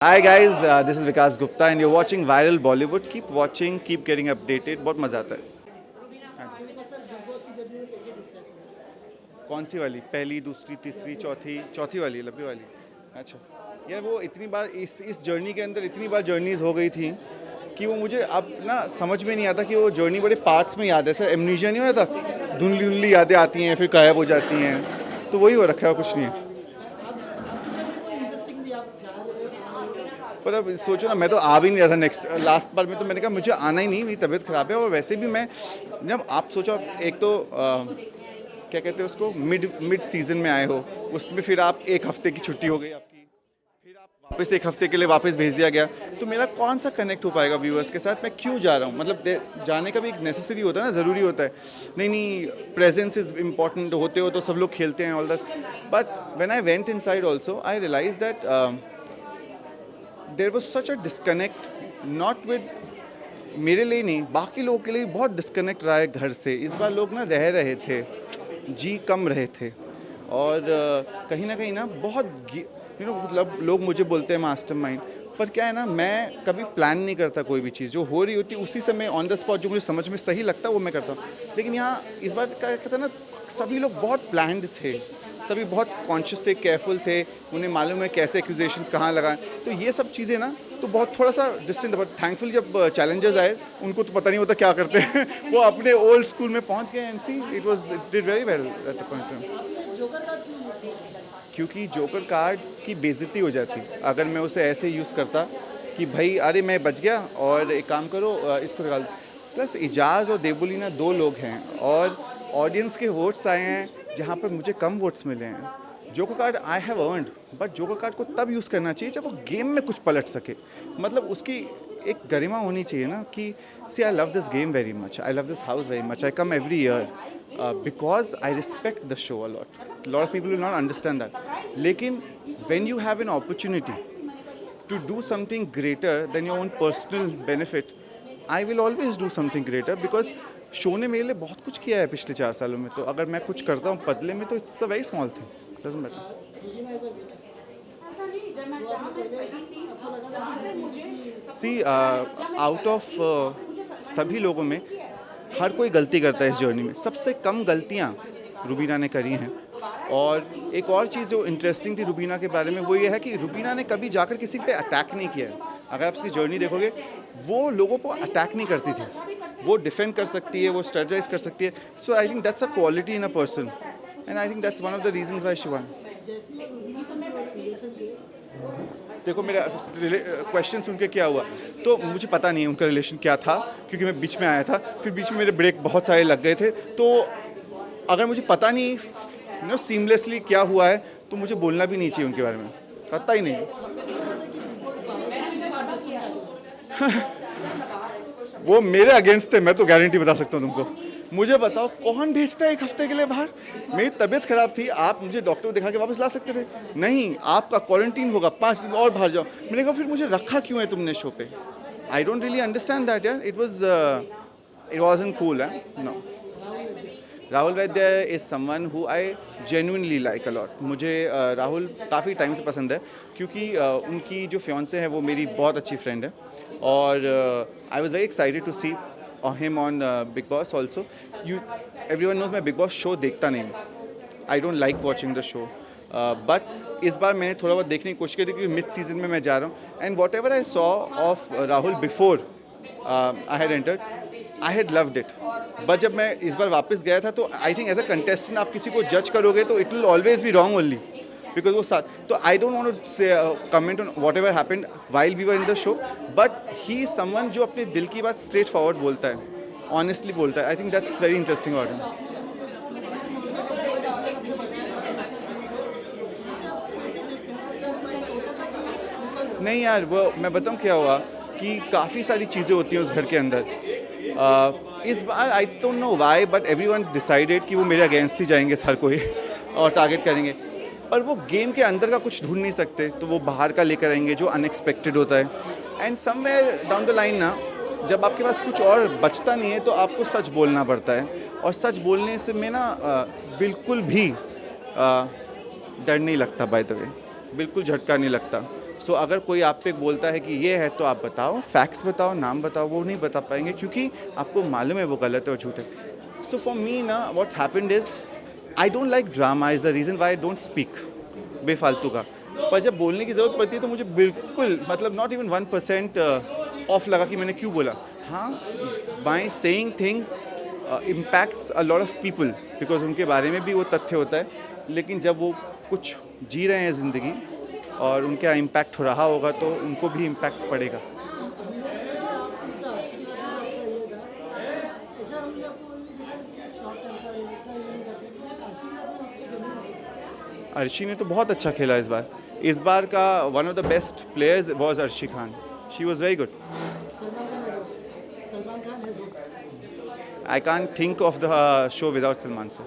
Hi guys, this is Vikas Gupta and you're watching Viral Bollywood. Keep watching, keep getting updated. बहुत मज़ा आता है। कौन सी वाली? पहली, दूसरी, तीसरी, चौथी, चौथी वाली, लंबी वाली। अच्छा यार, वो इतनी बार इस जर्नी के अंदर इतनी बार जर्नीज़ हो गई थी कि वो मुझे अब ना समझ में नहीं आता कि वो जर्नी बड़े पार्ट्स में याद है। ऐसा एमनीशिया नहीं होता, धुंधली धुंधली यादें आती हैं फिर गायब हो जाती हैं, तो वही हो रखा है और कुछ नहीं है। पर अब सोचो ना, मैं तो आ भी नहीं रहा था लास्ट बार में, तो मैंने कहा मुझे आना ही नहीं, मेरी तबीयत ख़राब है। और वैसे भी मैं, जब आप सोचो, एक तो क्या कहते हैं उसको, मिड सीज़न में आए हो, उसमें फिर आप एक हफ्ते की छुट्टी हो गई आपकी, फिर आप वापस एक हफ्ते के लिए वापस भेज दिया गया, तो मेरा कौन सा कनेक्ट हो पाएगा व्यूअर्स के साथ? मैं क्यों जा रहा हूँ? मतलब जाने का भी एक नेसेसरी होता है ना, ज़रूरी होता है। नहीं, प्रेजेंस इज़ इम्पॉर्टेंट। होते हो तो सब लोग खेलते हैं all that, but when I went inside also I realise that there was such a disconnect, not with, मेरे लिए नहीं, बाकी लोगों के लिए बहुत डिस्कनेक्ट रहा है घर से। इस बार लोग ना रह रहे थे, जी कम रहे थे, और कहीं ना कहीं ना बहुत मतलब लोग मुझे बोलते हैं मास्टरमाइंड, पर क्या है ना, मैं कभी प्लान नहीं करता कोई भी चीज़। जो हो रही होती उसी समय ऑन द स्पॉट जो मुझे समझ में सही लगता है वो मैं करता हूँ। लेकिन यहाँ इस बार क्या कहता है ना, सभी लोग बहुत प्लान्ड थे, सभी बहुत कॉन्शियस थे, केयरफुल थे, उन्हें मालूम है कैसे एक्यूजेशंस कहाँ लगाएं। तो ये सब चीज़ें ना तो बहुत थोड़ा सा डिस्टेंट, बट थैंकफुली जब चैलेंजर्स आए उनको तो पता नहीं होता क्या करते हैं वो अपने ओल्ड स्कूल में पहुँच गए and see it did very well at the point. क्योंकि जोकर कार्ड की बेइज्जती हो जाती अगर मैं उसे ऐसे यूज़ करता कि भाई अरे मैं बच गया और एक काम करो इसको निकाल। प्लस इजाज़ और देवुलीना दो लोग हैं और ऑडियंस के वोट्स आए हैं जहाँ पर मुझे कम वोट्स मिले हैं। Joker card I have earned, but joker card को तब यूज़ करना चाहिए जब वो गेम में कुछ पलट सके। मतलब उसकी एक गरिमा होनी चाहिए ना कि see I love this game very much, I love this house very much, I come every year because I respect the show a lot. A lot of people will not understand that. लेकिन when you have an opportunity to do something greater than your own personal benefit, I will always do something greater because show ने मेरे लिए बहुत कुछ किया है पिछले 4 सालों में। तो अगर मैं कुछ करता हूँ बदले में तो it's a very small thing, doesn't matter. See out of सभी लोगों में हर कोई गलती करता है इस जर्नी में, सबसे कम गलतियाँ रुबीना ने करी हैं। और एक और चीज़ जो इंटरेस्टिंग थी रुबीना के बारे में वो ये है कि रुबीना ने कभी जाकर किसी पे अटैक नहीं किया है। अगर आप इसकी जर्नी देखोगे वो लोगों को अटैक नहीं करती थी, वो डिफेंड कर सकती है, वो स्ट्रेटजाइज कर सकती है। So I think that's a quality in a person and I think that's one of the reasons why she won. देखो मेरा क्वेश्चन सुन के क्या हुआ, तो मुझे पता नहीं है उनका रिलेशन क्या था क्योंकि मैं बीच में आया था, फिर बीच में मेरे ब्रेक बहुत सारे लग गए थे। तो अगर मुझे पता नहीं सीमलेसली क्या हुआ है तो मुझे बोलना भी नहीं चाहिए उनके बारे में, पता ही नहीं। वो मेरे अगेंस्ट थे, मैं तो गारंटी बता सकता हूँ तुमको। मुझे बताओ कौन भेजता है एक हफ्ते के लिए बाहर? मेरी तबीयत खराब थी, आप मुझे डॉक्टर दिखा के वापस ला सकते थे। नहीं, आपका क्वारंटीन होगा, 5 दिन और बाहर जाओ। मैंने कहा फिर मुझे रखा क्यों है तुमने शो पे? I don't really understand that यार। इट वाज़न्ट कूल है। No, Rahul Vaidya is someone who I genuinely like a lot. मुझे राहुल काफ़ी टाइम से पसंद है क्योंकि उनकी जो फियांसे है वो मेरी बहुत अच्छी फ्रेंड है। और I was very excited to see him on Big Boss also. Everyone knows मैं Big Boss show देखता नहीं हूँ, I don't like watching the show, but इस बार मैंने थोड़ा बहुत देखने की कोशिश की थी क्योंकि मिड सीजन में मैं जा रहा हूँ। And whatever I saw of Rahul before I had entered, I had loved it. But जब मैं इस बार वापस गया था तो I think as a contestant आप किसी को जज करोगे तो it will always be wrong only because वो साथ। तो I don't want to say comment on whatever happened while we were in the show, but he is someone जो अपने दिल की बात स्ट्रेट फॉरवर्ड बोलता है, ऑनेस्टली बोलता है। आई think that's very interesting order. नहीं यार, वो मैं बताऊँ क्या हुआ कि काफ़ी सारी चीज़ें होती हैं उस घर के अंदर। इस बार I don't know why but everyone decided कि वो मेरे अगेंस्ट ही जाएंगे हर कोई और टारगेट करेंगे, पर वो गेम के अंदर का कुछ ढूंढ नहीं सकते तो वो बाहर का लेकर आएंगे जो अनएक्सपेक्टेड होता है। And somewhere down the line ना, जब आपके पास कुछ और बचता नहीं है तो आपको सच बोलना पड़ता है। और सच बोलने से में ना बिल्कुल भी डर नहीं लगता, बाय द वे, बिल्कुल झटका नहीं लगता। सो अगर कोई आप पे बोलता है कि ये है तो आप बताओ, फैक्ट्स बताओ, नाम बताओ, वो नहीं बता पाएंगे क्योंकि आपको मालूम है वो गलत है और झूठ है. सो फॉर मी ना what's happened is I don't like drama is the reason why I don't speak बेफालतू का. पर जब बोलने की ज़रूरत पड़ती है तो मुझे बिल्कुल मतलब नॉट इवन 1% ऑफ लगा कि मैंने क्यों बोला. हाँ, by saying things impacts a lot of people because उनके बारे में भी वो तथ्य होता है. लेकिन जब वो कुछ जी रहे हैं ज़िंदगी और उनके यहाँ इम्पैक्ट हो रहा होगा तो उनको भी इम्पैक्ट पड़ेगा. अर्शी ने तो बहुत अच्छा खेला इस बार. इस बार का one of the best players was Arshi Khan. She was very good. I can't think of the show without Salman sir.